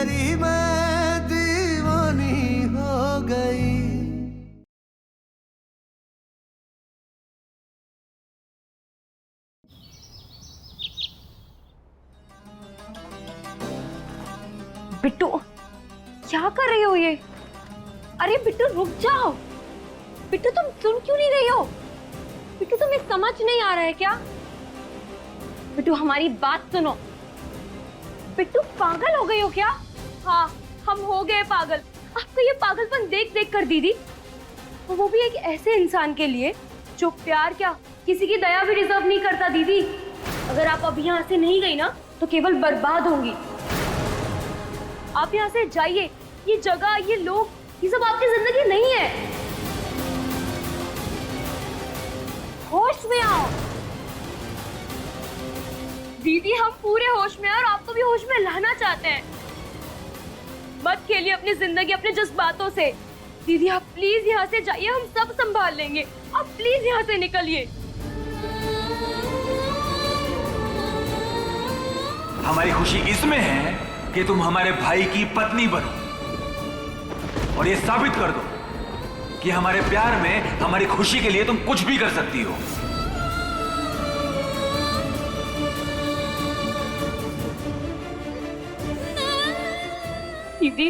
तेरी मैं दीवानी हो गई। बिट्टू क्या कर रही हो ये? अरे बिट्टू रुक जाओ। बिट्टू तुम सुन क्यों नहीं रही हो? बिट्टू तुम्हें समझ नहीं आ रहा है क्या? बिट्टू हमारी बात सुनो। बिट्टू पागल हो गई हो क्या? हाँ हम हो गए पागल। आपको ये पागलपन देख देख कर दीदी, और वो भी एक ऐसे इंसान के लिए जो प्यार क्या किसी की दया भी डिजर्व नहीं करता। दीदी अगर आप अभी यहाँ से नहीं गई ना तो केवल बर्बाद होंगी। आप यहाँ से जाइए। ये जगह, ये लोग, ये सब आपकी जिंदगी नहीं है। होश में आओ दीदी, हम पूरे होश में हैं और आपको भी होश में लाना चाहते हैं। मत खेलिए अपनी जिंदगी अपने जज्बातों से। दीदी आप प्लीज यहाँ से जाइए, हम सब संभाल लेंगे। आप प्लीज यहाँ से निकलिए। हमारी खुशी इसमें है कि तुम हमारे भाई की पत्नी बनो और ये साबित कर दो कि हमारे प्यार में, हमारी खुशी के लिए तुम कुछ भी कर सकती हो। दीदी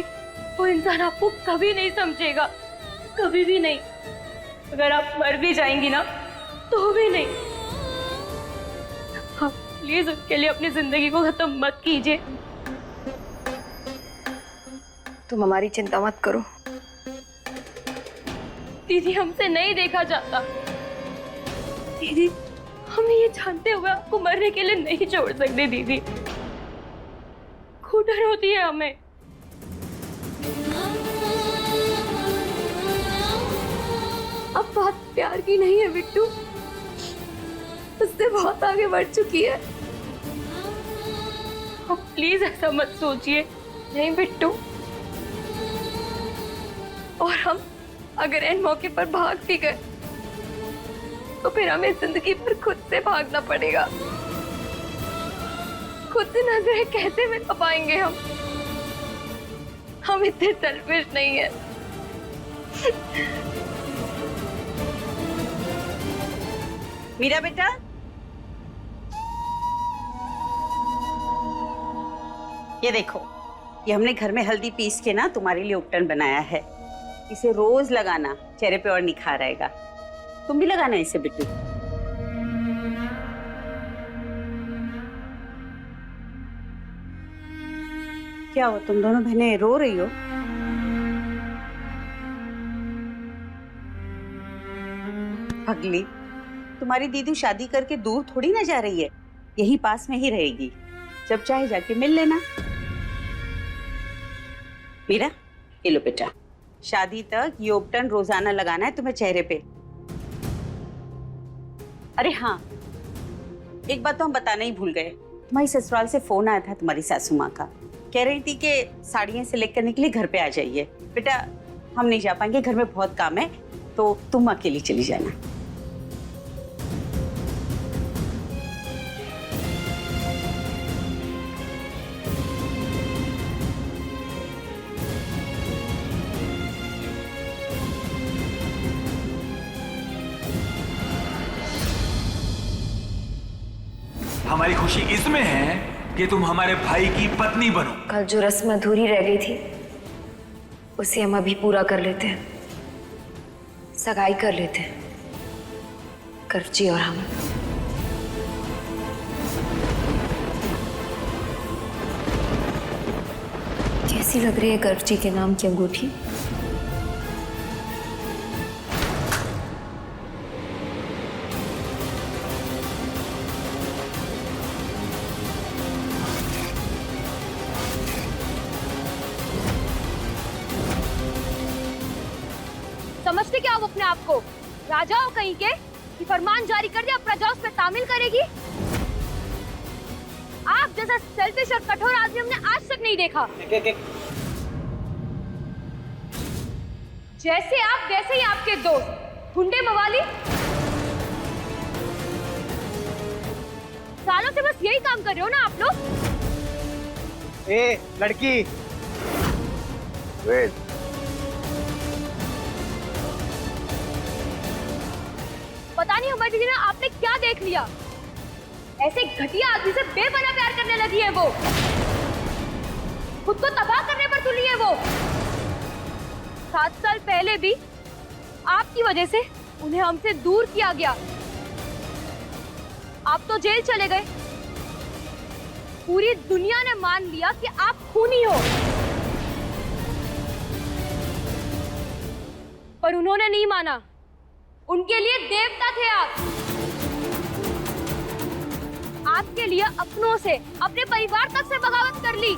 वो इंसान आपको कभी नहीं समझेगा, कभी भी नहीं। अगर आप मर भी जाएंगी ना तो भी नहीं। आप प्लीज उसके लिए अपनी जिंदगी को खत्म मत कीजिए। तुम हमारी चिंता मत करो। दीदी हमसे नहीं देखा जाता। दीदी हम ये जानते हुए आपको मरने के लिए नहीं छोड़ सकते। दीदी घुटन होती है हमें। अब बात प्यार की नहीं है बिट्टू, उससे बहुत आगे बढ़ चुकी है। आप प्लीज ऐसा मत सोचिए। नहीं बिट्टू, और हम अगर इन मौके पर भाग भी गए तो फिर हमें जिंदगी पर खुद से भागना पड़ेगा। खुद से नजरें कैसे मिटा पाएंगे हम? हम इतने सेल्फिश नहीं है। मीरा बेटा, ये देखो, ये हमने घर में हल्दी पीस के ना तुम्हारे लिए उपटन बनाया है। इसे रोज लगाना, चेहरे पे और निखार आएगा। तुम भी लगाना इसे बिट्टू। क्या हो, तुम दोनों बहनें रो रही हो? पगली, तुम्हारी दीदी शादी करके दूर थोड़ी ना जा रही है, यही पास में ही रहेगी। जब चाहे जाके मिल लेना। मीरा, ये लो बेटा, शादी तक ये उपटन रोजाना लगाना है तुम्हें चेहरे पे। अरे हाँ, एक बात तो हम बताना ही भूल गए। तुम्हारी ससुराल से फोन आया था तुम्हारी सासू माँ का। कह रही थी कि साड़ियाँ सिलेक्ट करने के लिए घर पे आ जाइए। बेटा हम नहीं जा पाएंगे, घर में बहुत काम है, तो तुम अकेली चली जाना। हमारी खुशी इसमें है कि तुम हमारे भाई की पत्नी बनो। कल जो रस्म अधूरी रह गई थी उसे हम अभी पूरा कर लेते हैं। सगाई कर लेते हैं, करची और हम। कैसी लग रही है करची के नाम की अंगूठी? समझते क्या हो अपने आप को? राजा हो कहीं के कि फरमान जारी कर दिया, प्रजा उस पर तामील करेगी? आप जैसा सेल्फिश और कठोर आदमी हमने आज तक नहीं देखा। जैसे आप वैसे ही आपके दोस्त गुंडे मवाली। सालों से बस यही काम कर रहे हो ना आप लोग। ए लड़की, वेद, पता नहीं हमारी दीदी ने आपने क्या देख लिया, ऐसे घटिया आदमी से बेपनाह प्यार करने लगी है वो, खुद को तबाह करने पर तुली है वो। 7 साल पहले भी आपकी वजह से उन्हें हमसे दूर किया गया। आप तो जेल चले गए, पूरी दुनिया ने मान लिया कि आप खूनी हो, पर उन्होंने नहीं माना। उनके लिए देवता थे आप। आपके लिए अपनों से, अपने परिवार तक से बगावत कर ली।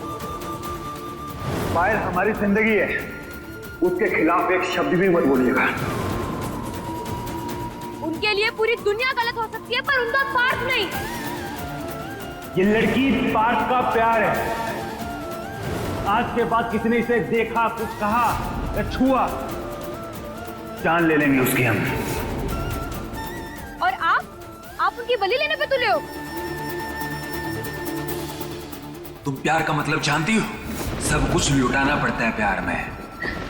पायल हमारी जिंदगी है, उसके खिलाफ एक शब्द भी मत बोलिएगा। उनके लिए पूरी दुनिया गलत हो सकती है, पर उनका पार्थ नहीं। ये लड़की पार्थ का प्यार है। आज के बाद किसी ने इसे देखा, कुछ कहा या छुआ, जान ले लेंगे उसकी हम। और आप उनकी बलि लेने पे तुले हो। तुम प्यार का मतलब जानती हो? सब कुछ लुटाना पड़ता है प्यार में।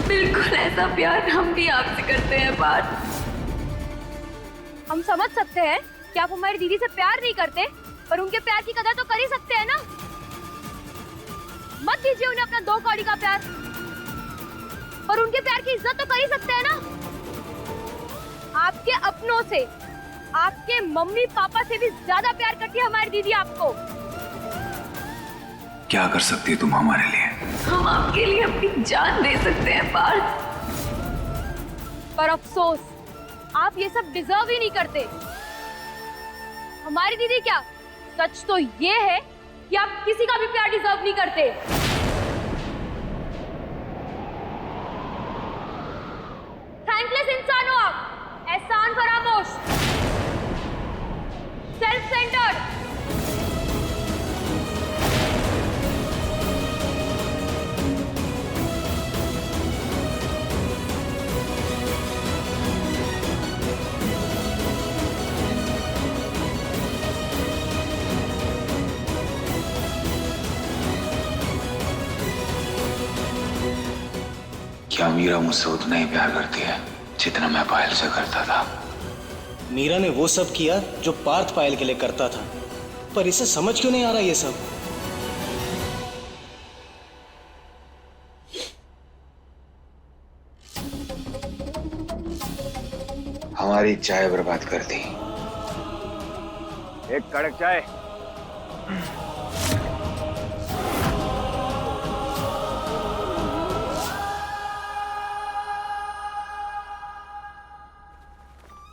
बिल्कुल ऐसा प्यार हम भी आपसे करते हैं पार्थ। हम समझ सकते हैं कि आप हमारी दीदी से प्यार नहीं करते, पर उनके प्यार की कदर तो कर ही सकते हैं ना। मत दीजिए उन्हें अपना 2 कौड़ी का प्यार, पर उनके प्यार की इज्जत तो कर ही सकते हैं ना। आपके अपनों से, आपके मम्मी पापा से भी ज्यादा प्यार करती है हमारी दीदी आपको। क्या कर सकती है तुम हमारे लिए? हम आपके लिए अपनी जान दे सकते हैं पार्थ। पर अफसोस, आप ये सब डिजर्व ही नहीं करते। हमारी दीदी क्या, सच तो ये है कि आप किसी का भी प्यार डिजर्व नहीं करते। थैंकलेस इंसान हो आप, एहसान फरामोश, सेल्फ सेंटर्ड। क्या मीरा मुझसे उतना ही प्यार करती है जितना मैं पायल से करता था? मीरा ने वो सब किया जो पार्थ पायल के लिए करता था, पर इसे समझ क्यों नहीं आ रहा ये सब? हमारी चाय बर्बाद कर दी। एक कड़क चाय।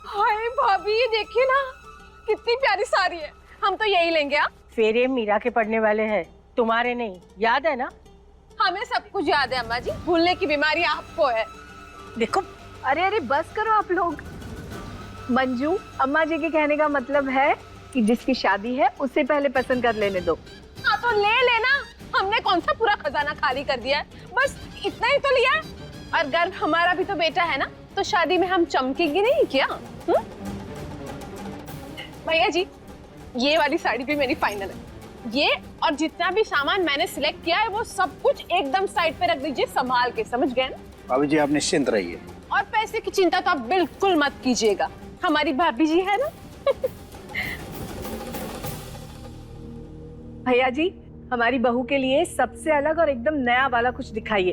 हाय भाभी, ये देखिए ना, कितनी प्यारी साड़ी है। हम तो यही लेंगे। फेरे मीरा के पड़ने वाले हैं, तुम्हारे नहीं, याद है ना? हमें सब कुछ याद है अम्मा जी, भूलने की बीमारी आपको है। देखो, अरे बस करो आप लोग। मंजू, अम्मा जी के कहने का मतलब है कि जिसकी शादी है उससे पहले पसंद कर लेने दो। हाँ तो ले लेना, हमने कौन सा पूरा खजाना खाली कर दिया है, बस इतना ही तो लिया है। और गर्व हमारा भी तो बेटा है ना, तो शादी में हम चमकेंगे नहीं क्या? भैया जी, ये वाली साड़ी भी मेरी फाइनल है। ये और जितना भी सामान मैंने सिलेक्ट किया है वो सब कुछ एकदम साइड पे रख दीजिए, संभाल के, समझ गए ना? भाभी जी आप निश्चिंत रहिए। और पैसे की चिंता तो आप बिल्कुल मत कीजिएगा, हमारी भाभी जी है ना। भैया जी, हमारी बहू के लिए सबसे अलग और एकदम नया वाला कुछ दिखाइए।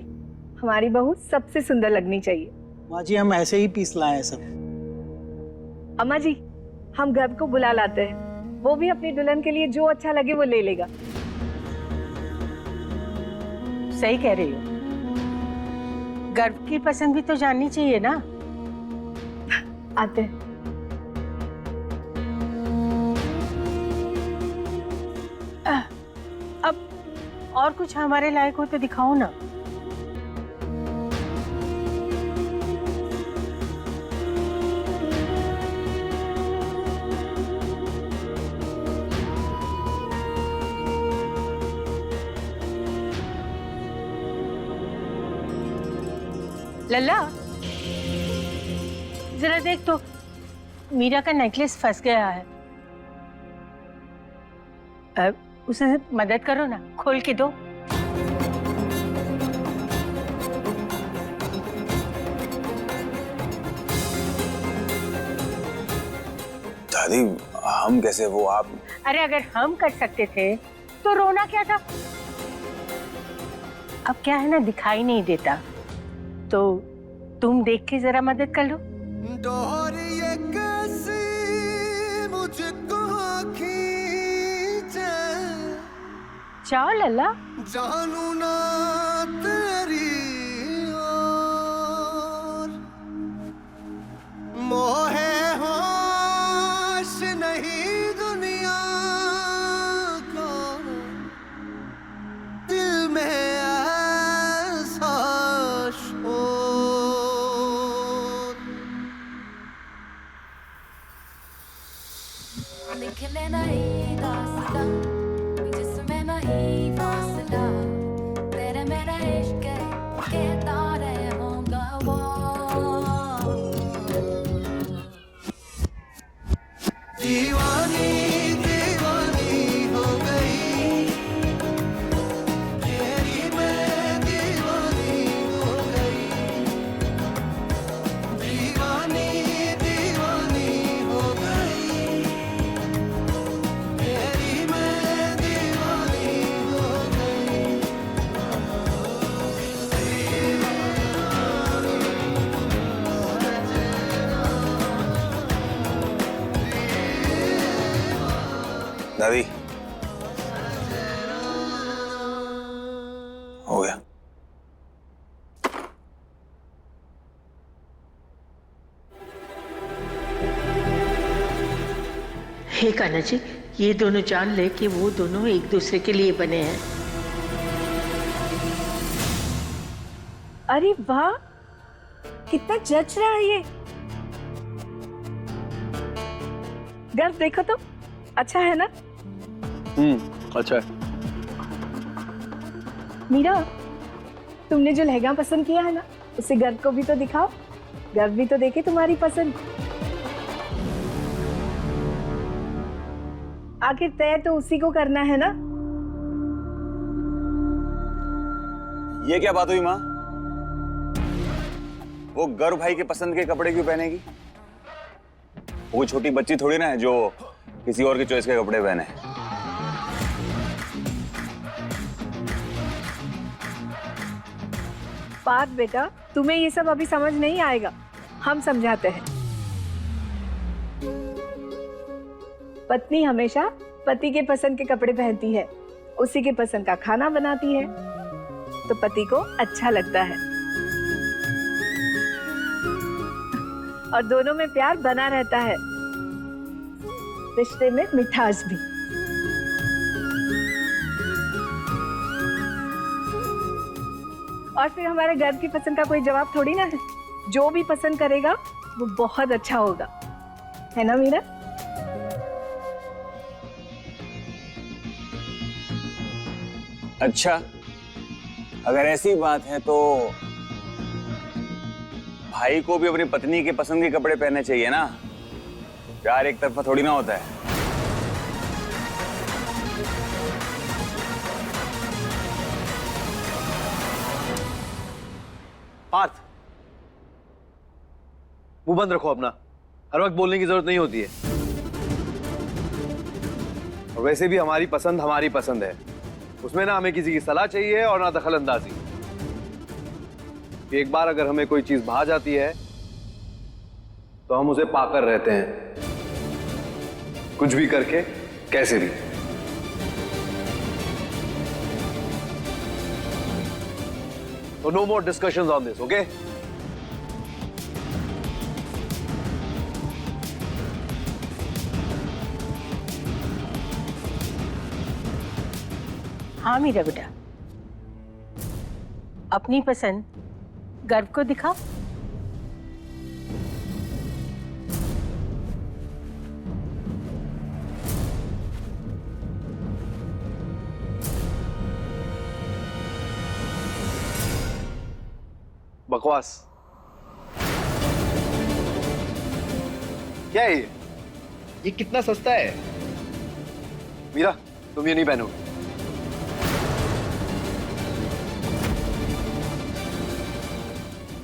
हमारी बहू सबसे सुंदर लगनी चाहिए। माँ जी हम ऐसे ही पीस लाए हैं सब। अम्मा जी, हम गर्व को बुला लाते हैं, वो भी अपनी दुल्हन के लिए जो अच्छा लगे वो ले लेगा। सही कह रही हो, गर्व की पसंद भी तो जाननी चाहिए ना। आते हैं। अब और कुछ हमारे लायक हो तो दिखाओ ना। लल्ला, जरा देख तो, मीरा का नेकलेस फंस गया है। अब उसे मदद करो ना, खोल के दो। दादी हम कैसे, वो आप? अरे अगर हम कर सकते थे तो रोना क्या था। अब क्या है ना, दिखाई नहीं देता, तो तुम देख के जरा मदद कर लो। डोर ये कैसी मुझको खींचे, चाओ लल्ला। जानू ना तेरी ओर, मोहे होश नहीं दुनिया को, दिल में ऐसा शोर। निकले नहीं दास्तां जिसमें नहीं फासला, तेरे मेरा इश्क के तारे होगा वो। दीवानी दीवानी हो गई, तेरी मैं दीवानी हो गई, दीवानी दीवानी हो गई, तेरी मैं दीवानी हो गई। दादी हो गया। हे कान्हा जी, ये दोनों जान ले कि वो दोनों एक दूसरे के लिए बने हैं। अरे वाह, कितना जच रहा है ये। गर्व देखो तो, अच्छा है ना? अच्छा है। मीरा, तुमने जो लहंगा पसंद किया है ना, उसे गर्व को भी तो दिखाओ, गर्व भी तो देखे तुम्हारी पसंद। आखिर तय तो उसी को करना है ना। ये क्या बात हुई माँ? वो गर्व भाई के पसंद के कपड़े क्यों पहनेगी? वो छोटी बच्ची थोड़ी ना है जो किसी और की चॉइस के कपड़े पहने। बात बेटा, तुम्हें ये सब अभी समझ नहीं आएगा, हम समझाते हैं। पत्नी हमेशा पति के पसंद के कपड़े पहनती है, उसी के पसंद का खाना बनाती है, तो पति को अच्छा लगता है और दोनों में प्यार बना रहता है, रिश्ते में मिठास भी। और फिर हमारे घर की पसंद का कोई जवाब थोड़ी ना है, जो भी पसंद करेगा वो बहुत अच्छा होगा, है ना मीरा? अच्छा, अगर ऐसी बात है तो भाई को भी अपनी पत्नी के पसंद के कपड़े पहनने चाहिए ना। प्यार एक तरफा थोड़ी ना होता है। पार्थ, मुंह बंद रखो अपना, हर वक्त बोलने की जरूरत नहीं होती है। और वैसे भी हमारी पसंद है, उसमें ना हमें किसी की सलाह चाहिए और ना दखल अंदाजी। एक बार अगर हमें कोई चीज भा जाती है तो हम उसे पाकर रहते हैं, कुछ भी करके, कैसे भी। So no more discussions on this, okay? हाँ मेरा बेटा, अपनी पसंद गर्व को दिखाओ। बकवास क्या है ये कितना सस्ता है। मीरा, तुम ये नहीं पहनोगे।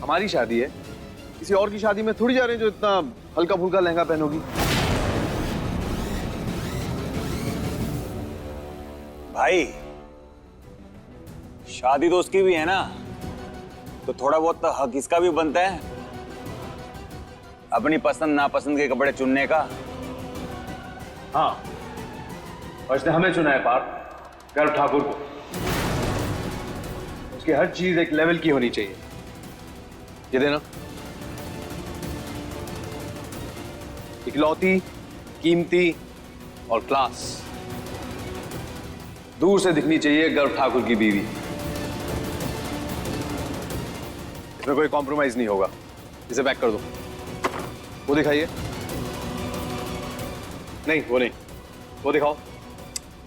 हमारी शादी है, किसी और की शादी में थोड़ी जा रहे हैं जो इतना हल्का फुल्का लहंगा पहनोगी। भाई, शादी तो उसकी भी है ना, तो थोड़ा बहुत तो हक इसका भी बनता है अपनी पसंद नापसंद के कपड़े चुनने का। हाँ, और इसने हमें चुना है पार्थ, गर्व ठाकुर को। उसकी हर चीज एक लेवल की होनी चाहिए। ये देना, इकलौती, कीमती और क्लास। दूर से दिखनी चाहिए गर्व ठाकुर की बीवी। इसमें कोई कॉम्प्रोमाइज नहीं होगा। इसे पैक कर दो। वो दिखाइए। नहीं, वो नहीं, वो दिखाओ।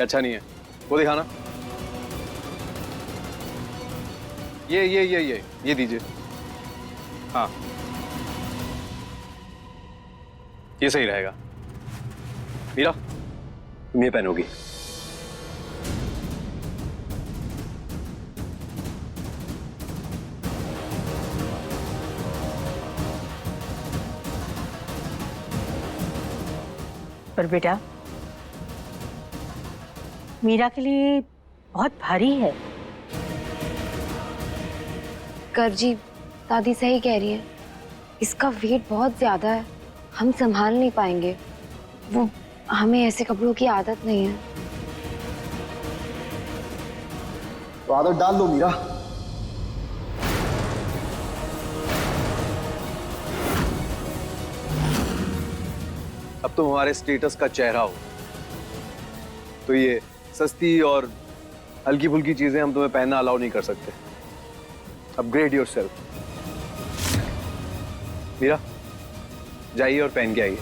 अच्छा नहीं है, वो दिखाना। ये दीजिए। हाँ, ये सही रहेगा। मीरा, तुम ये पहनोगी। पर बेटा, मीरा के लिए बहुत भारी है। कर जी, दादी सही कह रही है, इसका वेट बहुत ज्यादा है, हम संभाल नहीं पाएंगे। वो हमें ऐसे कपड़ों की आदत नहीं है। तो आदत डाल दो मीरा। अब तुम हमारे स्टेटस का चेहरा हो, तो ये सस्ती और हल्की फुल्की चीजें हम तुम्हें पहनना अलाउ नहीं कर सकते। Upgrade yourself. मीरा, जाइए और पहन के आइए।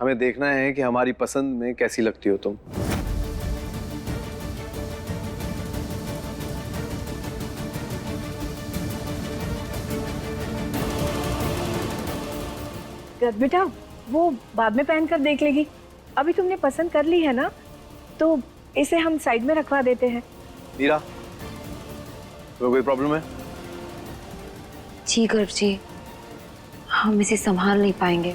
हमें देखना है कि हमारी पसंद में कैसी लगती हो तुम। बेटा, वो बाद में पहन कर देख लेगी। अभी तुमने पसंद कर ली है ना, तो इसे हम साइड में रखवा देते हैं। मीरा, तुम्हें कोई प्रॉब्लम है? जी कर जी, हम इसे संभाल नहीं पाएंगे।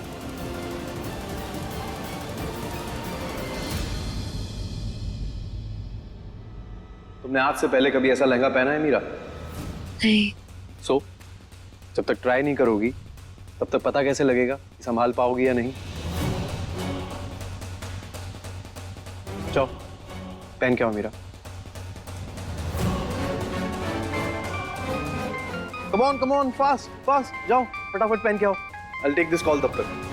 तुमने आज से पहले कभी ऐसा लहंगा पहना है मीरा? नहीं। सो जब तक ट्राई नहीं करोगी तब तक पता कैसे लगेगा कि संभाल पाओगी या नहीं? जाओ पहन के आओ मीरा। कम ऑन, फास्ट जाओ, फटाफट पहन के आओ। I'll take this call तब तक।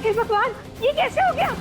हे भगवान, ये कैसे हो गया?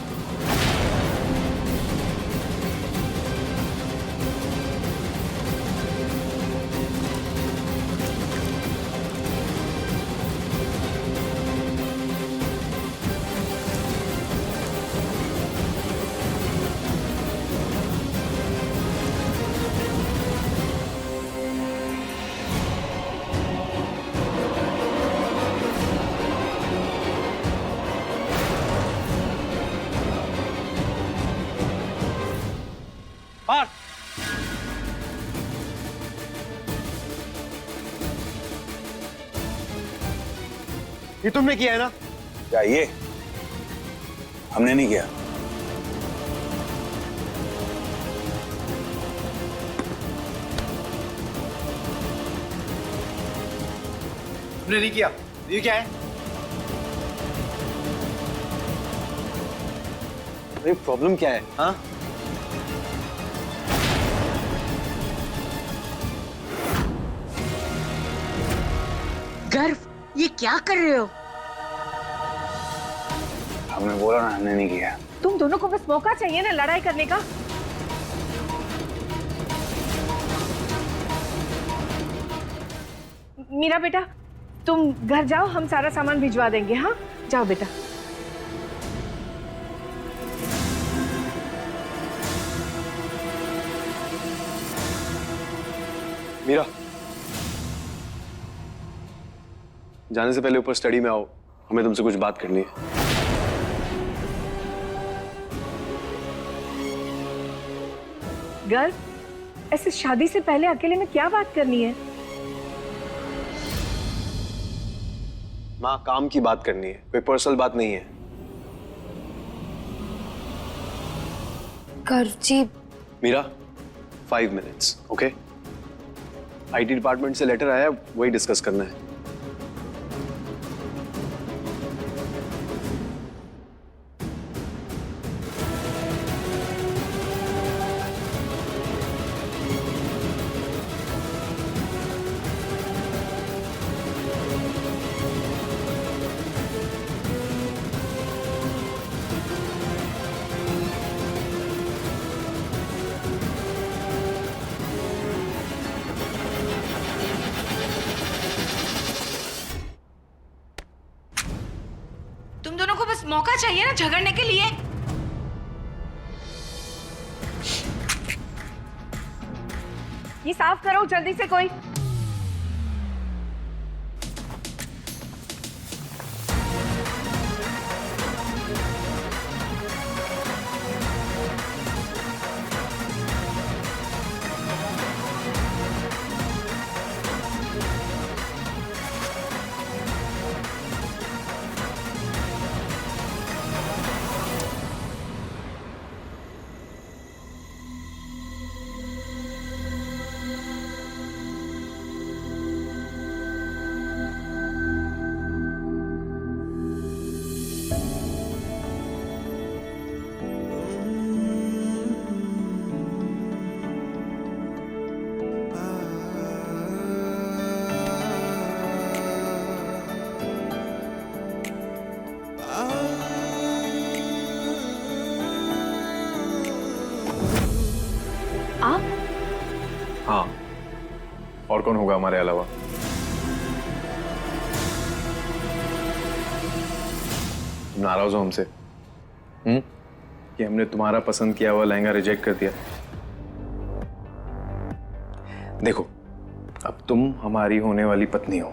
पार्थ, ये तुमने किया है ना? क्या ये हमने नहीं किया। हमने नहीं किया। ये क्या है? अरे प्रॉब्लम क्या है? हाँ, गर्व, ये क्या कर रहे हो? हमने बोला ना, हमने नहीं किया। तुम दोनों को बस मौका चाहिए ना लड़ाई करने का। मीरा बेटा, तुम घर जाओ, हम सारा सामान भिजवा देंगे। हाँ, जाओ बेटा। मीरा, जाने से पहले ऊपर स्टडी में आओ, हमें तुमसे कुछ बात करनी है। गर्व, ऐसे शादी से पहले अकेले में क्या बात करनी है? माँ, काम की बात करनी है, कोई पर्सनल बात नहीं है। Garv ji, Meera, 5 minutes, okay? IT department से लेटर आया, वही डिस्कस करना है। तुम दोनों को बस मौका चाहिए ना झगड़ने के लिए। ये साफ करो जल्दी से कोई। आप? हाँ, और कौन होगा हमारे अलावा? तुम नाराज हो हमसे? कि हमने तुम्हारा पसंद किया हुआ लहंगा रिजेक्ट कर दिया? देखो, अब तुम हमारी होने वाली पत्नी हो।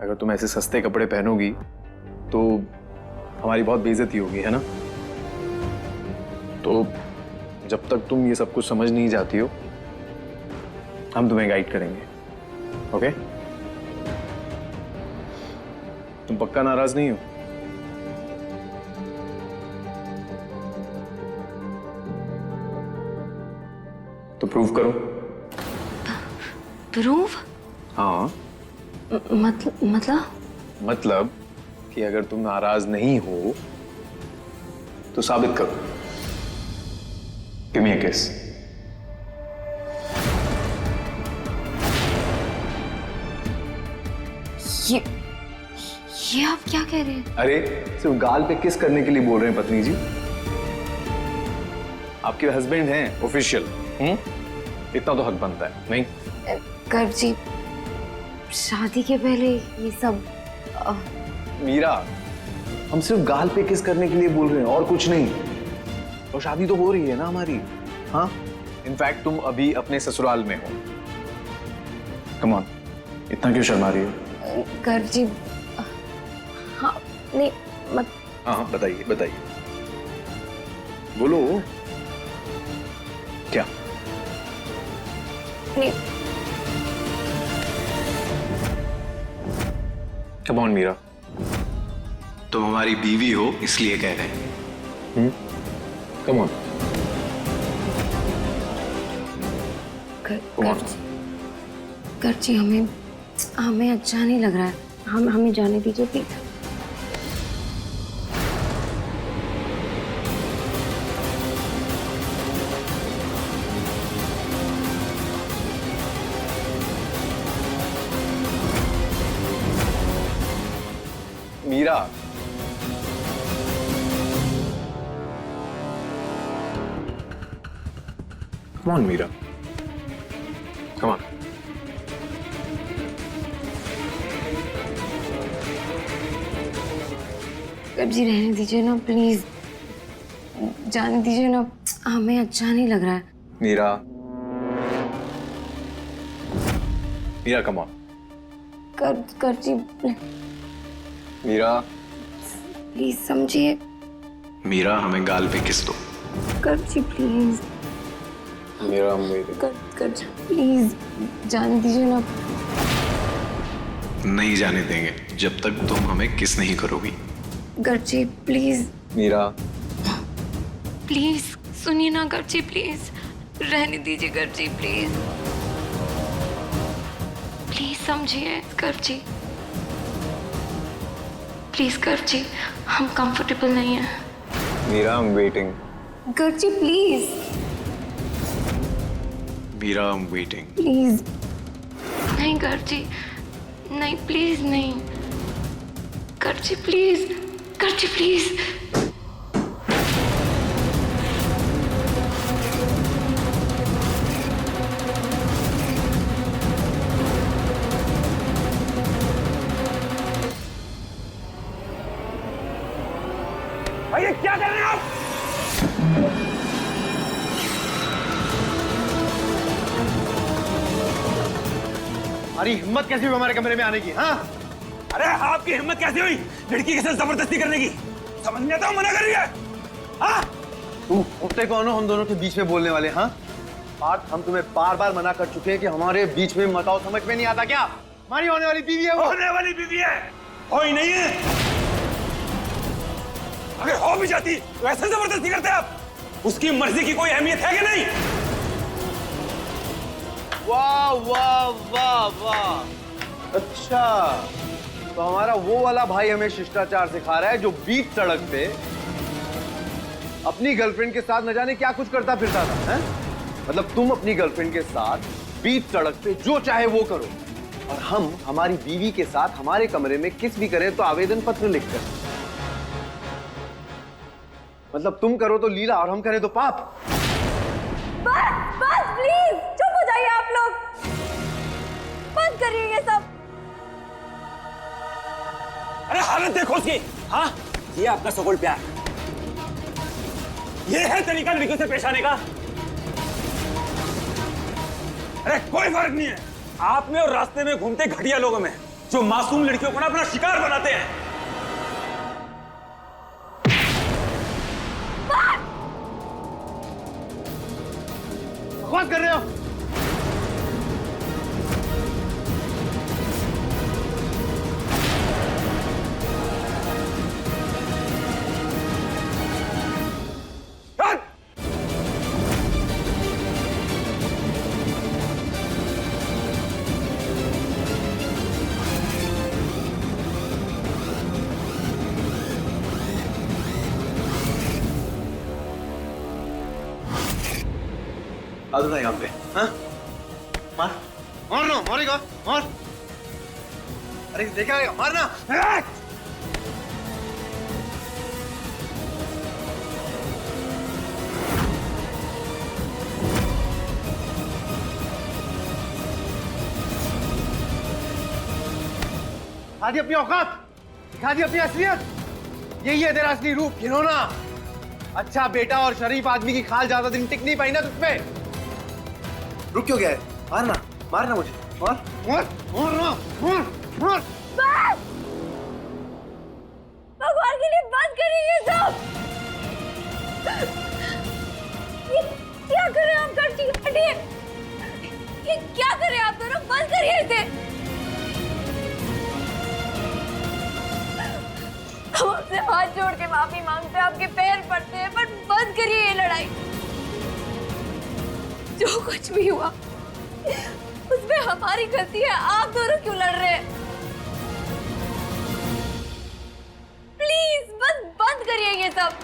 अगर तुम ऐसे सस्ते कपड़े पहनोगी तो हमारी बहुत बेइज्जती होगी, है ना? तो जब तक तुम ये सब कुछ समझ नहीं जाती हो, हम तुम्हें गाइड करेंगे, ओके? तुम पक्का नाराज नहीं हो? तो प्रूव करो। प्रूव? हाँ, मतलब कि अगर तुम नाराज नहीं हो तो साबित करो। गिव मी अ किस। ये आप क्या कह रहे हैं? अरे, सिर्फ गाल पे किस करने के लिए बोल रहे हैं पत्नी जी? आपके हस्बैंड हैं ऑफिशियल, इतना तो हक बनता है, नहीं? गर्व जी, शादी के पहले ये सब मीरा, हम सिर्फ गाल पे किस करने के लिए बोल रहे हैं और कुछ नहीं। और शादी तो हो रही है ना हमारी, हाँ? इनफैक्ट तुम अभी अपने ससुराल में हो। कम ऑन, इतना क्यों शर्मा रही हो? गर्व जी, हाँ, नहीं मत। हाँ, बताइए बताइए, बोलो क्या? नहीं, कम ऑन मीरा, तुम हमारी बीवी हो इसलिए कह रहे हैं। Come on. गर्जी हमें अच्छा नहीं लग रहा है, हमें जाने दीजिए please. Meera, come on, Meera, come on. गर्जी रहने दीजिए ना प्लीज, जाने दीजिए ना, हमें अच्छा नहीं लग रहा है। Meera, Meera, come on. गर्जी मीरा, प्लीज समझिए। मीरा, हमें गाल पे किस दो। गर्जी प्लीज। मीरा, मेरे गर्जी प्लीज जाने दीजिए ना। नहीं जाने देंगे जब तक तुम हमें किस नहीं करोगी। गर्जी प्लीज। मीरा, प्लीज सुनिए ना गर्जी, प्लीज रहने दीजिए गर्जी, प्लीज प्लीज समझिए गर्जी, प्लीज गर्जी, हम कंफर्टेबल नहीं हैं। Meera, I'm waiting. गर्जी please Meera, I'm waiting. Please. नहीं गर्जी, नहीं प्लीज नहीं गर्जी, प्लीज गर्जी प्लीज। भाई ये क्या कर रहे हैं आप? अरे हिम्मत कैसी हुई हमारे कमरे में आने की? हाँ, अरे आपकी हिम्मत कैसे हुई लड़की के साथ जबरदस्ती करने की? समझ नहीं आता, मना कर रही है। हाँ, तुम उठते कौन हो हम दोनों के बीच में बोलने वाले? हाँ पार्थ, हम तुम्हें बार बार मना कर चुके हैं कि हमारे बीच में मत आओ। समझ में नहीं आता क्या? हमारी होने वाली बीवी है वो। होने वाली बीवी है, हो ही नहीं है। अगर हो भी जाती तो ऐसे जबरदस्ती करते आप? उसकी मर्जी की कोई अहमियत है कि नहीं? वाह वाह वाह वाह, अच्छा तो हमारा वो वाला भाई हमें शिष्टाचार सिखा रहा है जो बीच सड़क पे अपनी गर्लफ्रेंड के साथ न जाने क्या कुछ करता फिरता था, हैं? मतलब तुम अपनी गर्लफ्रेंड के साथ बीच सड़क पे जो चाहे वो करो, और हम हमारी बीवी के साथ हमारे कमरे में किस भी करें तो आवेदन पत्र लिखकर। मतलब तुम करो तो लीला और हम करें तो पाप। बस बस प्लीज चुप हो जाइए आप लोग, बंद करिए ये सब। अरे हालत देखो उसकी। हाँ, ये आपका सगोल प्यार, ये है तरीका लड़कियों से पेश आने का? अरे कोई फर्क नहीं है आप में और रास्ते में घूमते घटिया लोगों में जो मासूम लड़कियों को ना अपना शिकार बनाते हैं। बकवास कर रहे हो? आदुना यहाँ पे, हाँ? मार ना, मारेगा, मार। अरे देखा है, मारना। दिखा दी अपनी औकात, दिखा दी अपनी असलियत। यही है तेरा असली रूप, घिनौना। अच्छा बेटा और शरीफ आदमी की खाल ज्यादा दिन टिक नहीं पाई ना तुझपे। रुक क्यों गया है? मारना, मारना मुझे, मार, मार, मारना, मार, मार। बस! भगवान के लिए बंद करिए ये सब। ये क्या कर रहे हैं आप? गर्जी हटिए, ये क्या कर रहे हैं आप दोनों? बंद करिए इसे। हम आपसे हाथ जोड़ के माफी मांगते हैं, आपके पैर पड़ते हैं, जो कुछ भी हुआ उसमें हमारी गलती है। आप दोनों क्यों लड़ रहे हैं? प्लीज बस बंद करिए ये सब।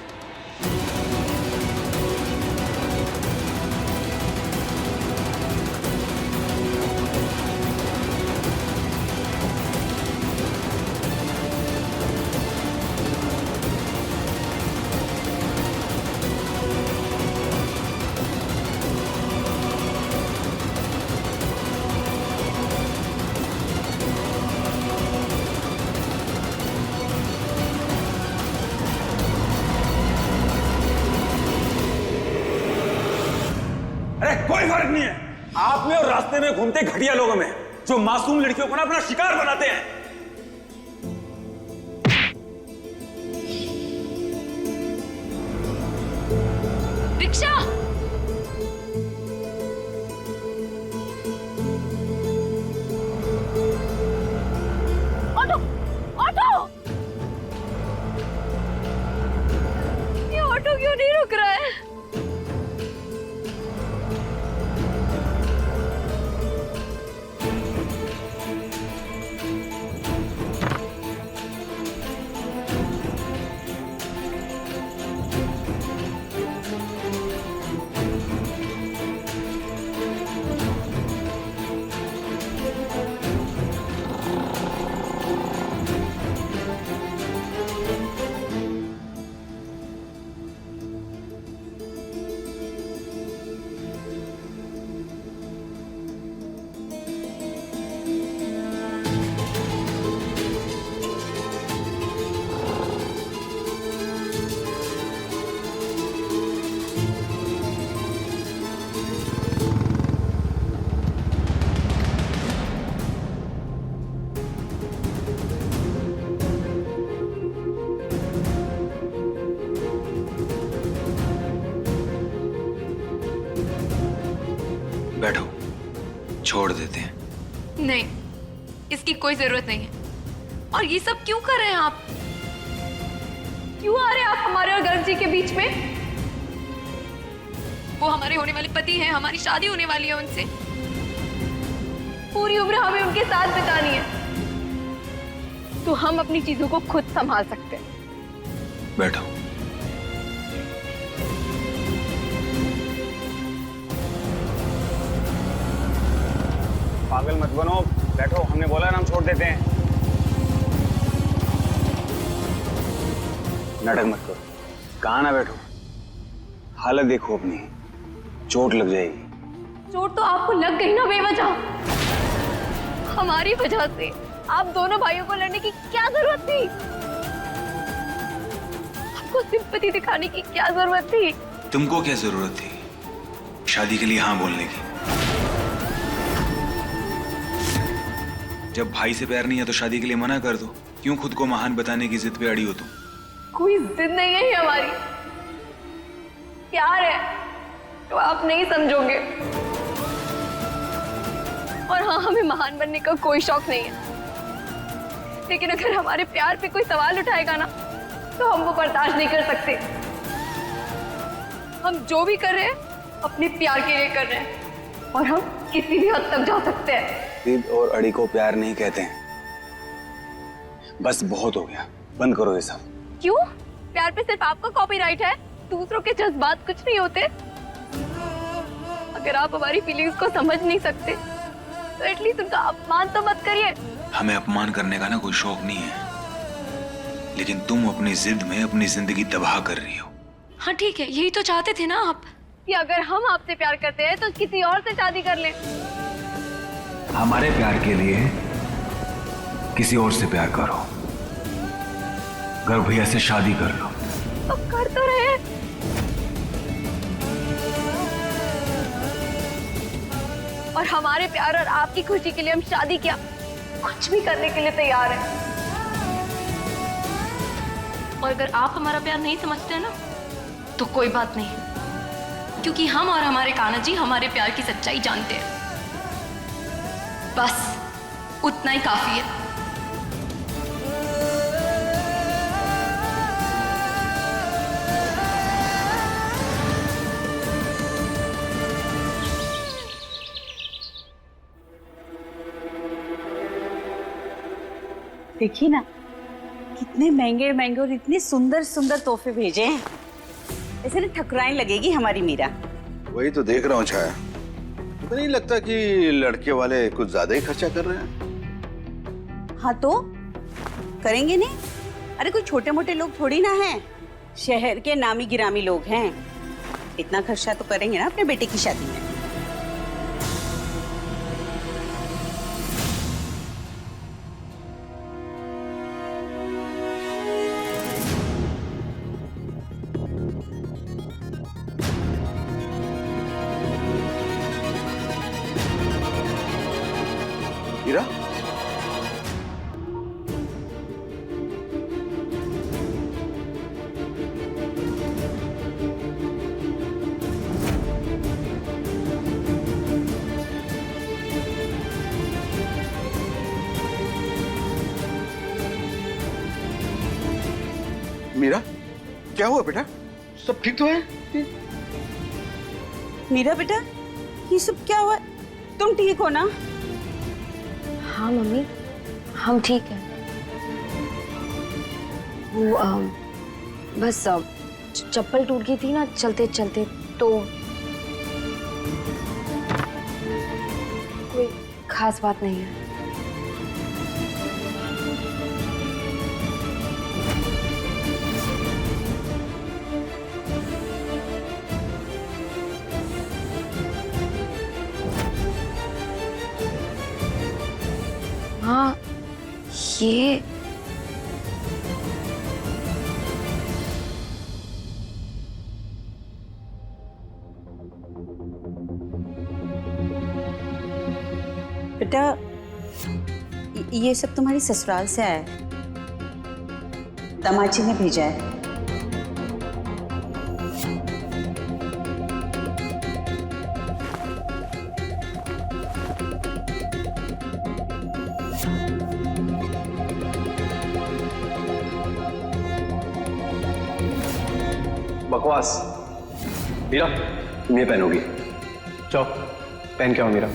अरे कोई फर्क नहीं है आप में और रास्ते में घूमते घटिया लोगों में, जो मासूम लड़कियों को ना अपना शिकार बनाते हैं। रिक्शा, ऑटो, ऑटो, ये ऑटो क्यों नहीं रुक रहा है? बैठो, छोड़ देते हैं। नहीं, इसकी कोई जरूरत नहीं है। और ये सब क्यों कर रहे हैं आप? क्यों आ रहे हैं आप हमारे और गर्ग जी के बीच में? वो हमारे होने वाले पति हैं, हमारी शादी होने वाली है उनसे। पूरी उम्र हमें उनके साथ बितानी है, तो हम अपनी चीजों को खुद संभाल सकते हैं। बैठो। पागल मत बनो, बैठो। हमने बोला ना हम छोड़ देते हैं। नाटक मत करो, कहाँ ना बैठो। हालत देखो अपनी, चोट लग जाएगी। चोट तो आपको लग गई ना बेवजह। हमारी वजह से आप दोनों भाइयों को लड़ने की क्या जरूरत थी? आपको सिंपैथी दिखाने की क्या जरूरत थी? तुमको क्या जरूरत थी शादी के लिए हाँ बोलने की? जब भाई से प्यार नहीं है तो शादी के लिए मना कर दो। क्यों खुद को महान बताने की जिद पे अड़ी हो तुम? कोई जिद नहीं है ये हमारी, प्यार है तो आप नहीं समझोगे। और हाँ, हमें महान बनने का कोई शौक नहीं है, लेकिन अगर हमारे प्यार पे कोई सवाल उठाएगा ना तो हम वो बर्दाश्त नहीं कर सकते। हम जो भी कर रहे हैं अपने प्यार के लिए कर रहे हैं, और हम किसी भी हद तक जा सकते हैं। जिद और अड़ी को प्यार नहीं कहते हैं। बस बहुत हो गया, बंद करो ये सब। क्यों? प्यार पे सिर्फ आपका कॉपीराइट है, दूसरों के जज्बात कुछ नहीं होते। अगर आप हमारी फीलिंग्स को समझ नहीं सकते तो एटलीस्ट उनका अपमान तो मत करिए। हमें अपमान करने का ना कोई शौक नहीं है, लेकिन तुम अपनी जिद में अपनी जिंदगी तबाह कर रही हो। हाँ ठीक है, यही तो चाहते थे ना आप, कि अगर हम आपसे प्यार करते हैं तो किसी और से शादी कर लें। हमारे प्यार के लिए किसी और से प्यार करो, गर्ग भैया से शादी कर लो। अब कर तो रहे हैं। और हमारे प्यार और आपकी खुशी के लिए हम शादी क्या कुछ भी करने के लिए तैयार हैं। और अगर आप हमारा प्यार नहीं समझते ना तो कोई बात नहीं, क्योंकि हम और हमारे कान्हा जी हमारे प्यार की सच्चाई जानते हैं। बस उतना ही काफी है। देखिए ना, कितने महंगे महंगे और इतने सुंदर सुंदर तोहफे भेजे हैं। ऐसे ना ठकुराइन लगेगी हमारी मीरा। वही तो देख रहा हूँ छाया, तो नहीं लगता कि लड़के वाले कुछ ज्यादा ही खर्चा कर रहे हैं? हाँ तो करेंगे नहीं? अरे कोई छोटे मोटे लोग थोड़ी ना हैं, शहर के नामी गिरामी लोग हैं। इतना खर्चा तो करेंगे ना अपने बेटे की शादी में। हीरा, मीरा, क्या हुआ बेटा? सब ठीक तो है? मीरा बेटा, ये सब क्या हुआ? तुम ठीक हो ना? हाँ मम्मी, हम ठीक हैं। वो बस चप्पल टूट गई थी ना चलते चलते, तो कोई खास बात नहीं है। हाँ, ये बेटा, ये सब तुम्हारी ससुराल से आया है, दामाद जी ने भेजा है। बकवास। मीरा, तुम ये पहनोगी? जाओ पहन के आओ मीरा।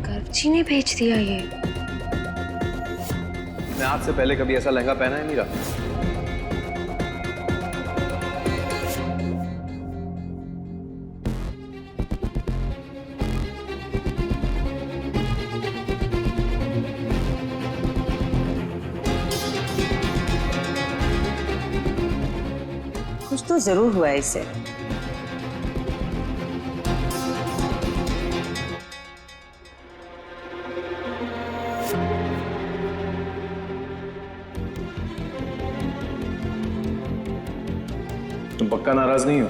गर्व जी ने भेज दिया ये। मैं आज से पहले कभी ऐसा लहंगा पहना है मीरा? कुछ तो जरूर हुआ है इसे। तुम पक्का नाराज नहीं हो?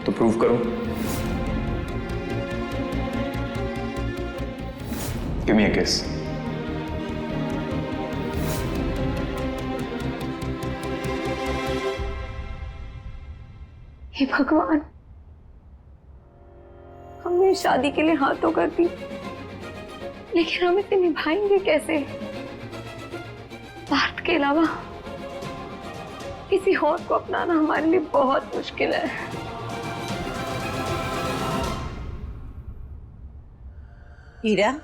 तो प्रूव करो। गिव मी अ किस। हे भगवान, हमने शादी के लिए हाँ तो कर दी, लेकिन हम इसे निभाएंगे कैसे? पार्थ के अलावा किसी और को अपनाना हमारे लिए बहुत मुश्किल है। हीरा,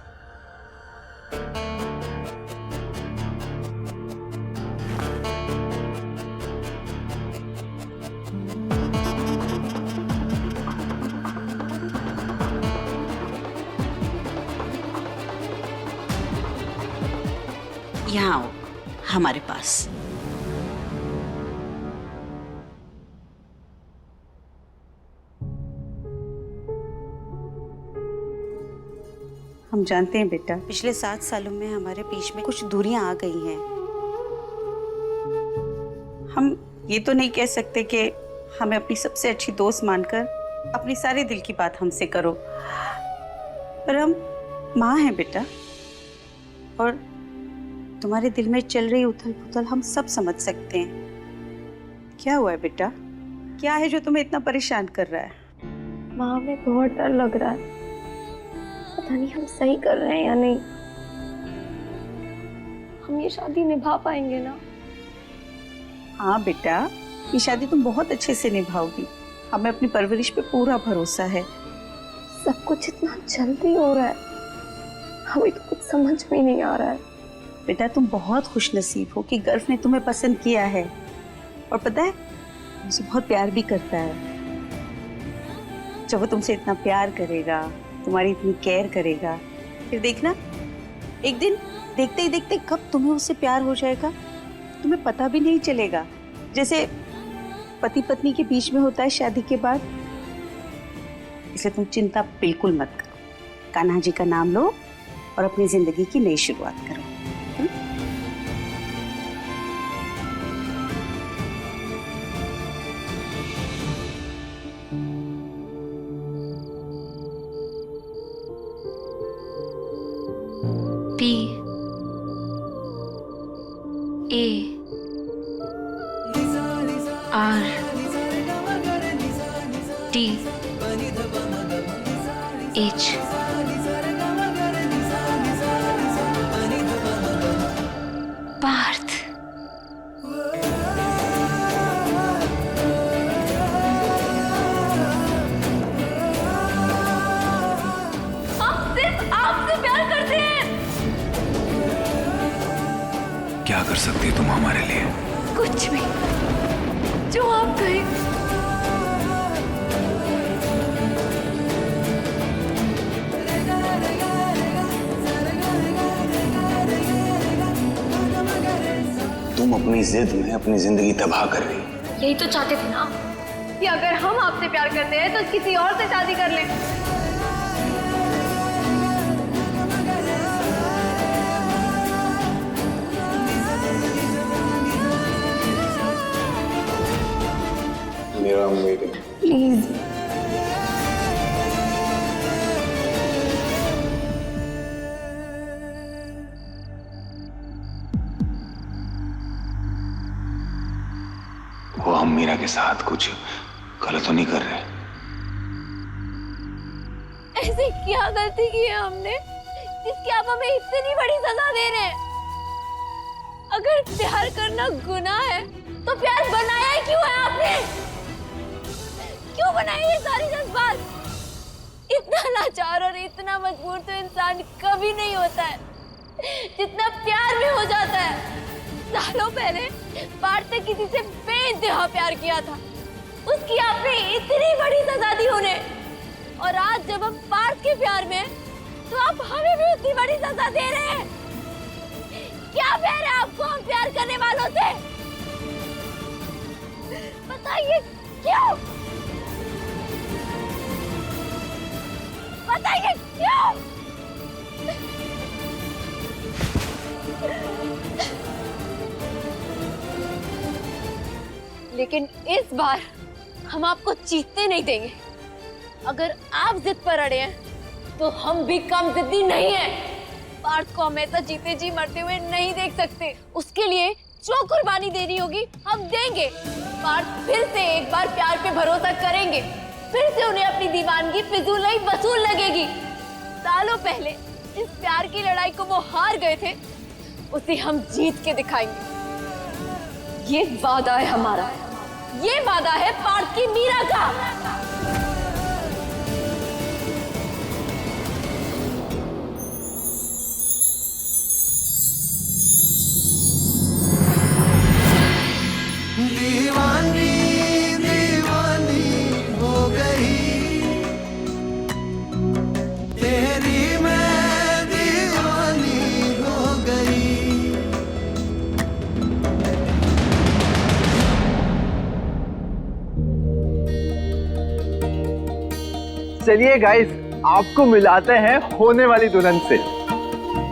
यहाँ आओ हमारे पास। हम जानते हैं बेटा, पिछले 7 सालों में हमारे बीच में कुछ दूरियां आ गई हैं। हम ये तो नहीं कह सकते कि हमें अपनी सबसे अच्छी दोस्त मानकर अपनी सारे दिल की बात हमसे करो, पर हम माँ हैं बेटा, और तुम्हारे दिल में चल रही उथल पुथल हम सब समझ सकते हैं। क्या हुआ है बेटा? क्या है जो तुम्हें इतना परेशान कर रहा है? माँ, हमें बहुत डर लग रहा है, पता नहीं हम सही कर रहे हैं या नहीं। हम ये शादी निभा पाएंगे ना? हाँ बेटा, ये शादी तुम बहुत अच्छे से निभाओगी, हमें अपनी परवरिश पे पूरा भरोसा है। सब कुछ इतना जल्दी हो रहा है, हमें तो कुछ समझ में नहीं आ रहा है। बेटा तुम बहुत खुशनसीब हो कि गर्व ने तुम्हें पसंद किया है, और पता है मुझसे बहुत प्यार भी करता है। जब वो तुमसे इतना प्यार करेगा, तुम्हारी इतनी केयर करेगा, फिर देखना एक दिन देखते ही देखते कब तुम्हें उससे प्यार हो जाएगा, तुम्हें पता भी नहीं चलेगा, जैसे पति पत्नी के बीच में होता है शादी के बाद। इसलिए तुम चिंता बिल्कुल मत करो, कान्हा जी का नाम लो और अपनी जिंदगी की नई शुरुआत करो। P A R T H Partha. हम सिर्फ आपसे प्यार करते हैं। क्या कर सकती तुम हमारे लिए? कुछ भी, जो आप कहें। तुम अपनी जिद में अपनी जिंदगी तबाह कर रही। यही तो चाहते थे ना कि अगर हम आपसे प्यार करते हैं तो किसी और से शादी कर लें। मेरा मेरे प्लीज वो हम मीरा के साथ कुछ गलत तो नहीं कर रहे? ऐसी क्या गलती की है हमने जिसकी आप हमें इतनी बड़ी सजा दे रहे हैं? अगर प्यार करना गुनाह है तो प्यार बनाया ही क्यों है आपने? क्यों बनाए ये सारे जज्बात? इतना लाचार और इतना मजबूर तो इंसान कभी नहीं होता है जितना प्यार में हो जाता है। सालों पहले पार्थ ने किसी से बेइंतहा प्यार किया था, उसकी आपने इतनी बड़ी सजा दी उन्हें, और आज जब हम पार्थ के प्यार में तो आप हमें भी उतनी बड़ी सजा दे रहे हैं। क्या प्यार है आपको हम प्यार करने वालों से? बताइए क्यों? बताइए क्यों? लेकिन इस बार हम आपको जीतने नहीं देंगे। अगर आप जिद पर अड़े हैं तो हम भी कम जिद्दी नहीं हैं। पार्थ को हमेशा जीते जी मरते हुए नहीं देख सकते। उसके लिए जो कुर्बानी देनी होगी हम देंगे। पार्थ फिर से एक बार प्यार पे भरोसा करेंगे, फिर से उन्हें अपनी दीवानगी फिजूल नहीं वसूल लगेगी। सालों पहले जिस प्यार की लड़ाई को वो हार गए थे उसे हम जीत के दिखाएंगे। ये वादा है हमारा, ये वादा है पार्थ की मीरा का। दीवानी दीवानी हो गई तेरी, मैं दीवानी हो गई। चलिए गाइस, आपको मिलाते हैं होने वाली दुल्हन से,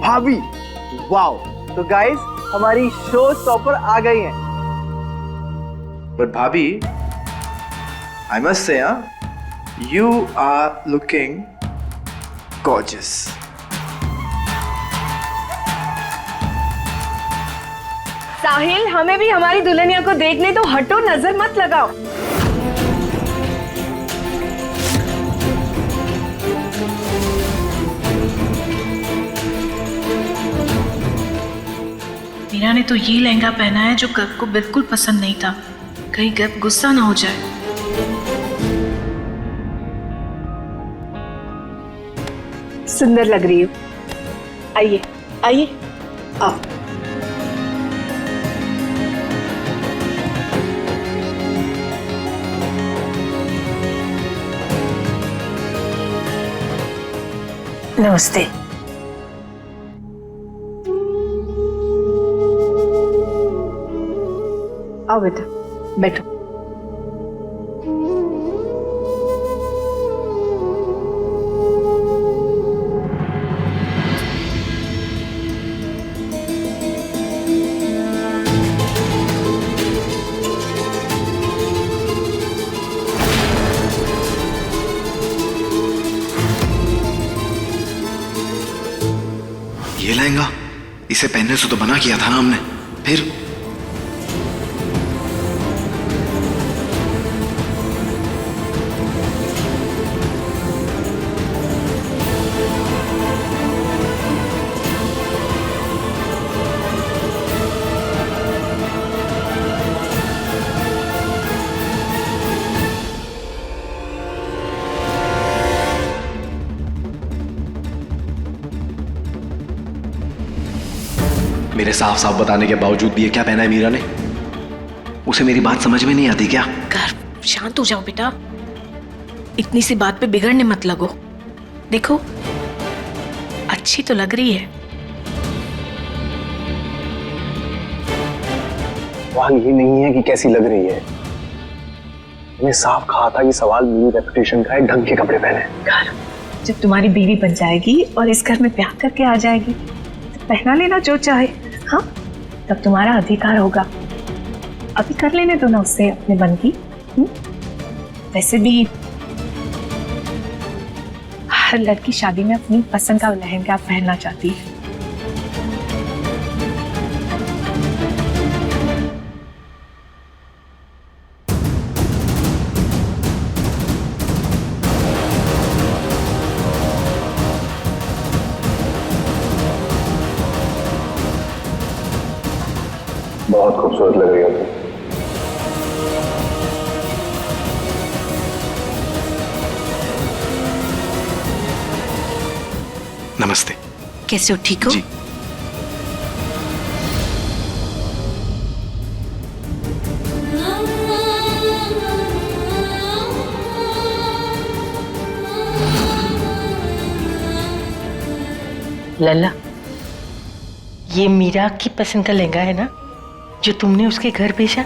भाभी। वाओ! तो गाइस हमारी शो स्टॉपर आ गई हैं। But Bhabhi, I must say, you are looking gorgeous. साहिल, हमें भी हमारी दुल्हनिया को देखने तो, हटो, नजर मत लगाओ। मीरा ने तो ये लहंगा पहना है जो गर्व को बिल्कुल पसंद नहीं था। कहीं गर्व गुस्सा ना हो जाए। सुंदर लग रही हो। आइए आइए, आओ। नमस्ते। आओ बेटा, बैठो। ये लहंगा इसे पहनने से तो मना किया था ना हमने, फिर मेरे साफ साफ बताने के बावजूद भी ये क्या पहना है मीरा ने? उसे मेरी बात समझ में नहीं आती क्या? गर्व, शांत हो जाओ बेटा, इतनी सी बात पे बिगड़ने मत लगो। देखो, अच्छी तो लग रही है। सवाल ये नहीं है कि कैसी लग रही है, मैंने साफ कहा था कि सवाल मेरी रेपुटेशन का है, ढंग के कपड़े पहने। जब तुम्हारी बीवी बन जाएगी और इस घर में प्यार करके आ जाएगी तो पहना लेना जो चाहे, हाँ, तब तुम्हारा अधिकार होगा। अभी कर लेने दो ना उससे अपने मन की। वैसे भी हर लड़की शादी में अपनी पसंद का लहंगा पहनना चाहती है। बहुत खूबसूरत लग रही हो तुम। नमस्ते। कैसे हो, ठीक हो? जी। लल्ला, ये मीरा की पसंद का लहंगा है ना जो तुमने उसके घर भेजा?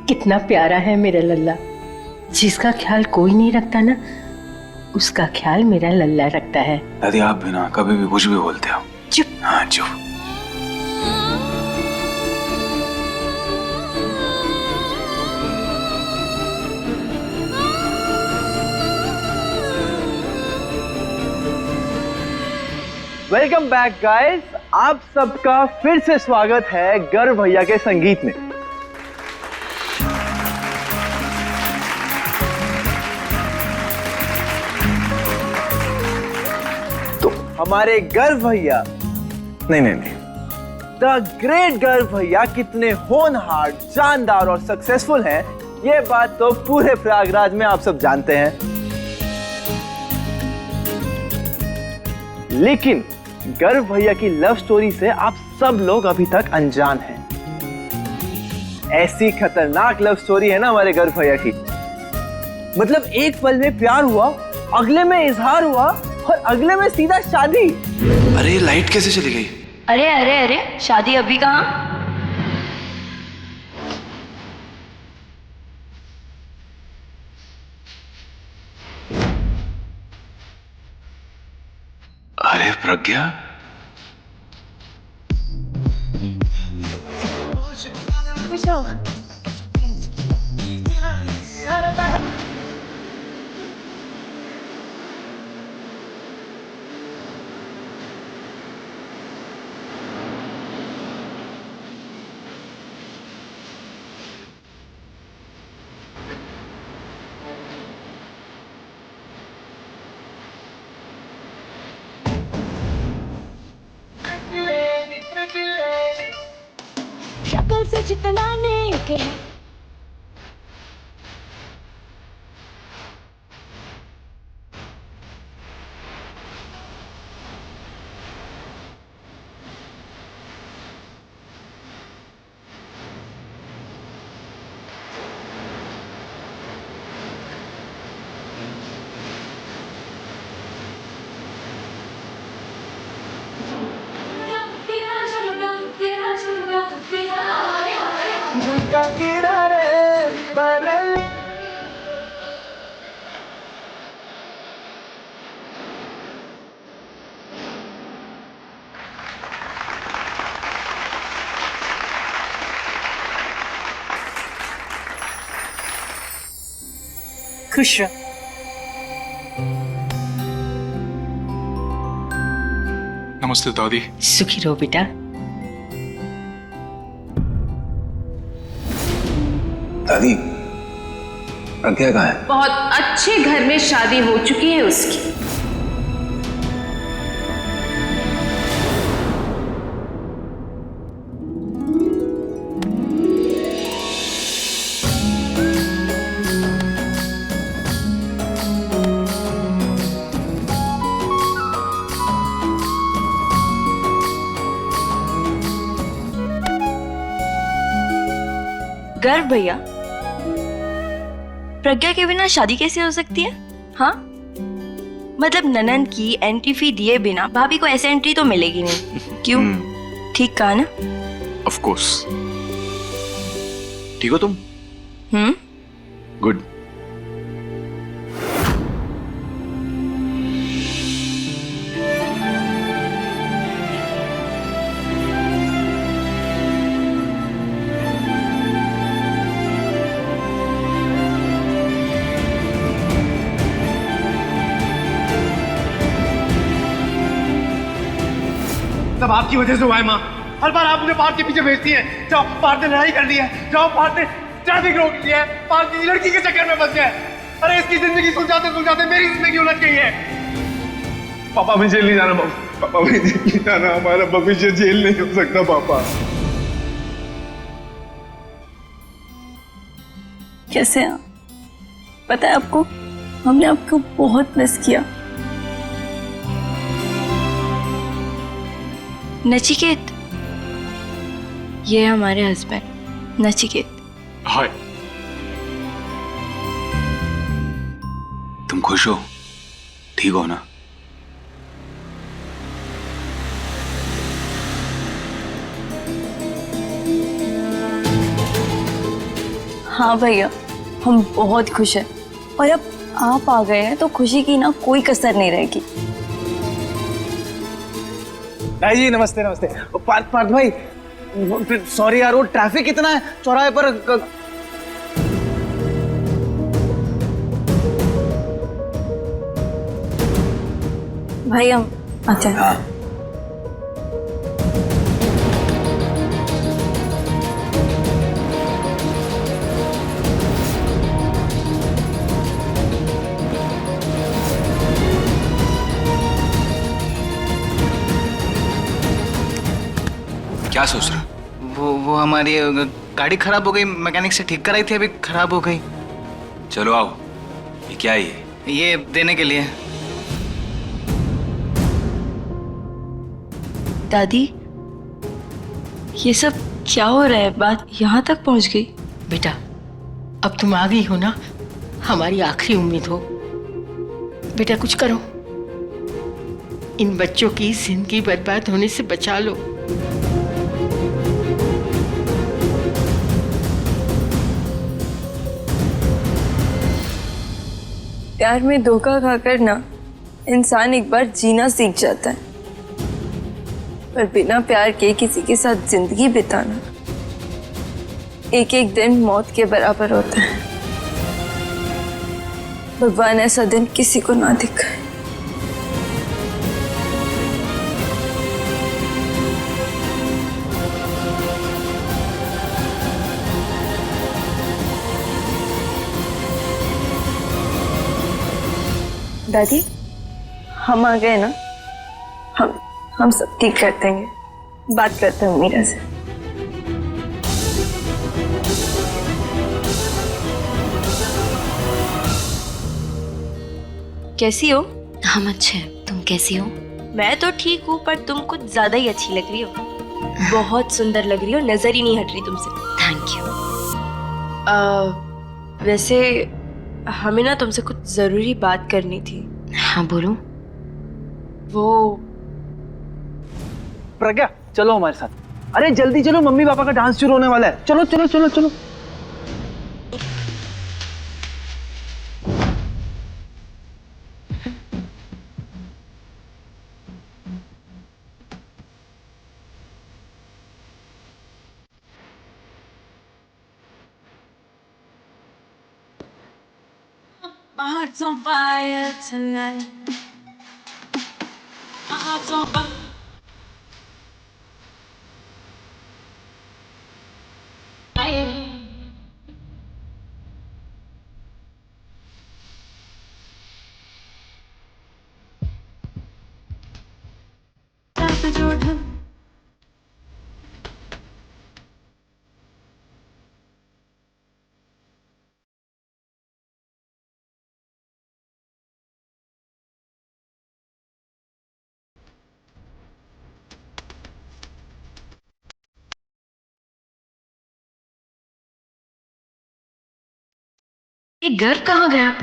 कितना प्यारा है मेरा लल्ला। जिसका ख्याल कोई नहीं रखता ना, उसका ख्याल मेरा लल्ला रखता है। दादी, आप भी ना कभी भी कुछ भी बोलते हो। चुप। हाँ, चुप। वेलकम बैक गाइस, आप सबका फिर से स्वागत है गर्व भैया के संगीत में। तो हमारे गर्व भैया, नहीं, द ग्रेट गर्व भैया कितने होनहार, जानदार और सक्सेसफुल हैं, ये बात तो पूरे प्रयागराज में आप सब जानते हैं। लेकिन गर्व भैया की लव स्टोरी से आप सब लोग अभी तक अनजान हैं। ऐसी खतरनाक लव स्टोरी है ना हमारे गर्व भैया की। मतलब एक पल में प्यार हुआ, अगले में इजहार हुआ और अगले में सीधा शादी। अरे लाइट कैसे चली गई? अरे अरे अरे, शादी अभी कहाँ? अरे प्रज्ञा, जितलाने के हैं। खुश रहो। नमस्ते दादी। सुखी रहो बेटा। दादी प्रज्ञा कहाँ है? बहुत अच्छे घर में शादी हो चुकी है उसकी। गर्व भैया, प्रज्ञा के बिना शादी कैसे हो सकती है? हाँ, मतलब ननन की एंट्री फी दिए बिना भाभी को ऐसे एंट्री तो मिलेगी नहीं। क्यों? ठीक कहा ना? Of course. ठीक हो तुम? गुड। सब आपकी वजह से हुआ है माँ। हर बार आप मुझे पार्थ के पीछे भेजती हैं। जाओ, पार्थ ने लड़ाई कर ली है। जाओ, पार्थ ने ट्रैफिक रोक लिया है। पार्थ की लड़की के चक्कर में फंस गया है। अरे इसकी जिंदगी सुलझाते मेरी जिंदगी उलझ गई है। पापा मुझे जेल नहीं जाना। पापा मुझे जेल नहीं जाना। हमारा भविष्य जेल नहीं हो सकता पापा। कैसे हैं? पता है आपको, हमने आपको बहुत मिस किया। नचिकेत, ये हमारे हस्बैंड नचिकेत। हाय। तुम खुश हो? ठीक हो ना? हाँ भैया, हम बहुत खुश हैं और अब आप आ गए हैं तो खुशी की ना कोई कसर नहीं रहेगी। भाई जी नमस्ते। नमस्ते। पार्थ भाई, सॉरी यार, वो ट्रैफिक कितना है चौराहे पर। भाई हम आते हैं। हाँ। क्या सोच रहा? वो हमारी गाड़ी खराब हो गई, मैकेनिक से ठीक कराई थी, अभी खराब हो गई। चलो आओ। ये क्या है? ये देने के लिए। दादी, ये सब क्या हो रहा है? बात यहाँ तक पहुँच गई। बेटा, अब तुम आ गई हो ना, हमारी आखिरी उम्मीद हो। बेटा कुछ करो, इन बच्चों की जिंदगी बर्बाद होने से बचा लो। प्यार में धोखा खाकर ना इंसान एक बार जीना सीख जाता है, पर बिना प्यार के किसी के साथ जिंदगी बिताना एक एक दिन मौत के बराबर होता है। भगवान ऐसा दिन किसी को ना दिखाए। दादी, हम आ गए ना, हम सब ठीक कर देंगे। बात करते हैं मीरा से। कैसी हो? हम अच्छे हैं, तुम कैसी हो? मैं तो ठीक हूँ, पर तुम कुछ ज्यादा ही अच्छी लग रही हो। बहुत सुंदर लग रही हो, नजर ही नहीं हट रही तुमसे। Thank you. वैसे हमें ना तुमसे कुछ जरूरी बात करनी थी। हाँ बोलो। वो प्रज्ञा चलो हमारे साथ। अरे जल्दी चलो, मम्मी पापा का डांस शुरू होने वाला है। चलो चलो चलो चलो। My heart's on fire tonight. My heart's on fire. Jordan. ये घर कहाँ गया?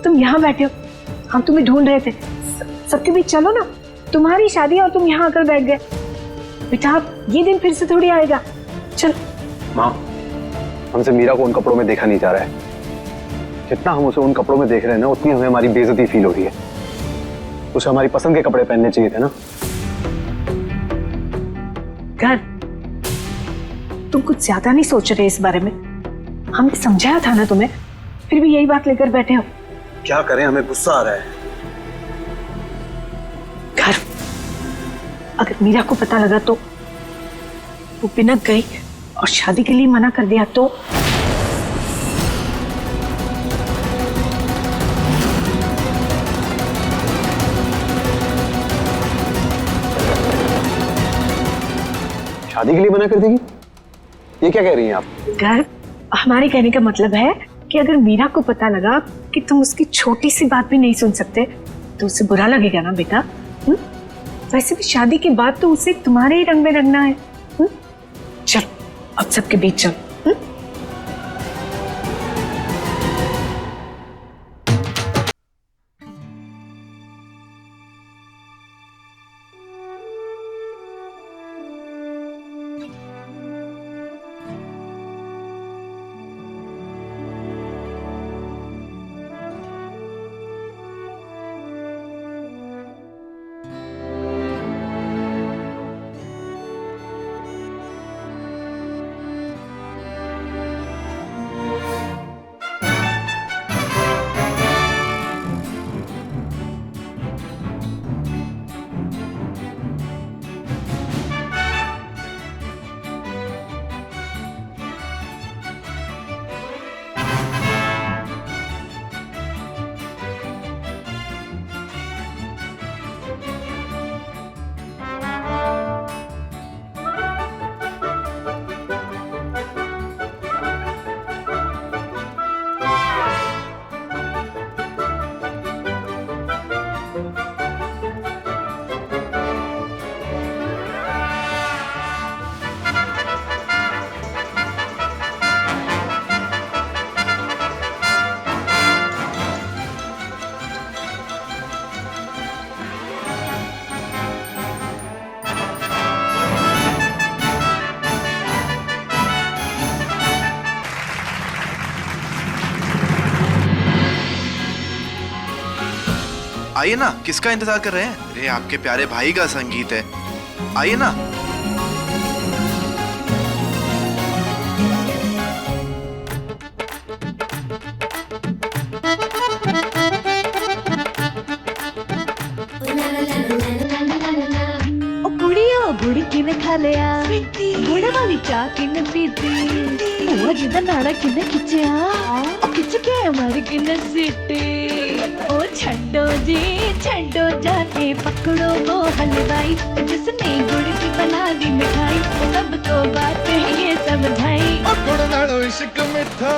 तुम यहाँ बैठे हो, हम तुम्हें ढूंढ रहे थे। सबके बीच चलो ना, तुम्हारी शादी और तुम यहाँ आकर बैठ गए। बेटा ये दिन फिर से थोड़ी आएगा, चलो। माँ, हमसे मीरा को उन कपड़ों में देखा नहीं जा रहा है। जितना हम उसे उन कपड़ों में देख रहे हैं ना, उतनी हमें हमारी बेइज्जती फील हो रही है। उसे हमारी पसंद के कपड़े पहनने चाहिए थे ना। घर, तुम कुछ ज्यादा नहीं सोच रहे इस बारे में। हमने समझाया था ना तुम्हें, फिर भी यही बात लेकर बैठे हो। क्या करें, हमें गुस्सा आ रहा है। घर, अगर मीरा को पता लगा तो वो बिनक गई और शादी के लिए मना कर दिया तो? शादी के लिए मना कर देगी? ये क्या कह रही हैं आप? घर, हमारे कहने का मतलब है कि अगर मीरा को पता लगा कि तुम उसकी छोटी सी बात भी नहीं सुन सकते तो उसे बुरा लगेगा ना बेटा। वैसे भी शादी के बाद तो उसे तुम्हारे ही रंग में रंगना है। चलो अब सबके बीच चलो। आइए ना, किसका इंतजार कर रहे हैं? अरे आपके प्यारे भाई का संगीत है, आइए ना। गुड़ किने खा लिया गुड़ वाली चाह किने पीती वो जिदा नाड़ा किने खिंचिया खिंच के हमारी किने सीटी ओ छड्डो जी छड्डो जाके पकड़ो वो हलवाई जिसने गुड़ की बना दी मिठाई सबको बात ये समझाई ओ गुड़ नाड़ो इश्क मिठा।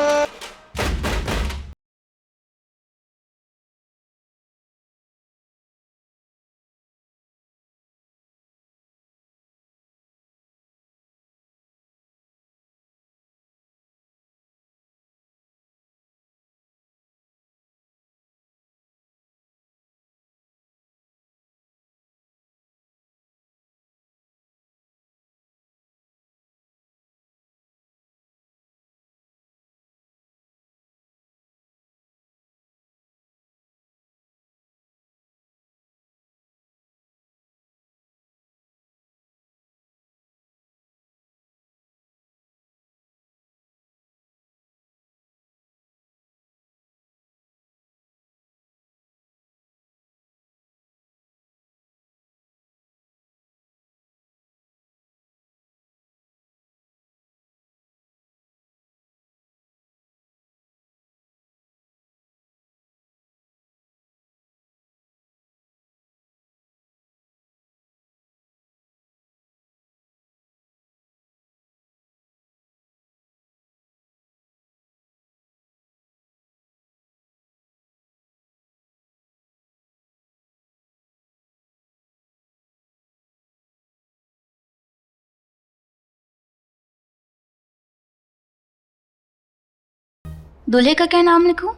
दूल्हे का क्या नाम लिखूं?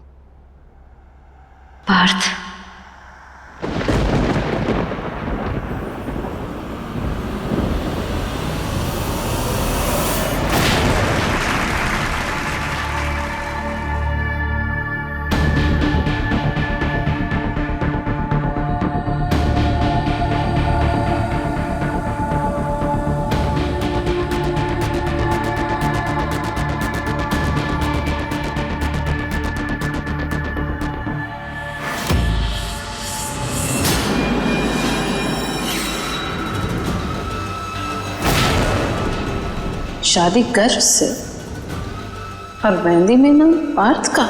पार्थ। शादी कर उससे और मेहंदी में नाम पार्थ का।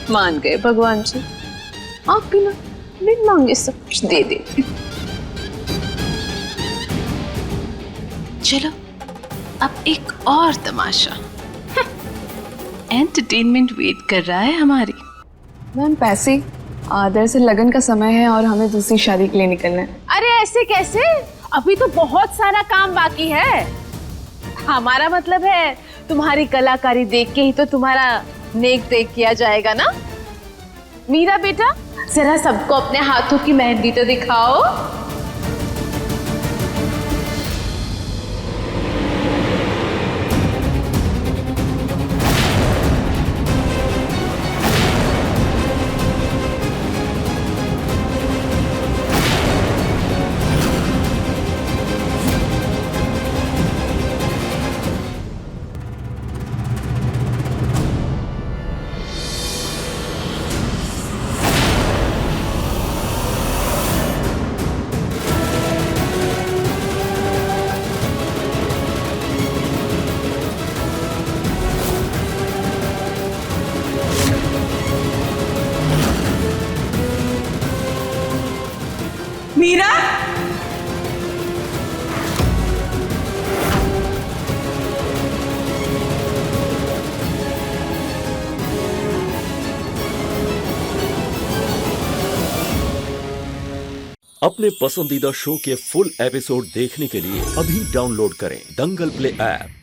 मान गए भगवान जी, आप भी ना बिन मांगे सब कुछ दे देते। चलो अब एक और तमाशा। एंटरटेनमेंट वेट कर रहा है हमारी। मैम पैसे आदर से लगन का समय है और हमें दूसरी शादी के लिए निकलना है। अरे ऐसे कैसे, अभी तो बहुत सारा काम बाकी है। हमारा मतलब है तुम्हारी कलाकारी देख के ही तो तुम्हारा नेक देख किया जाएगा ना। मीरा बेटा जरा सबको अपने हाथों की मेहंदी तो दिखाओ। मीरा, अपने पसंदीदा शो के फुल एपिसोड देखने के लिए अभी डाउनलोड करें दंगल प्ले ऐप।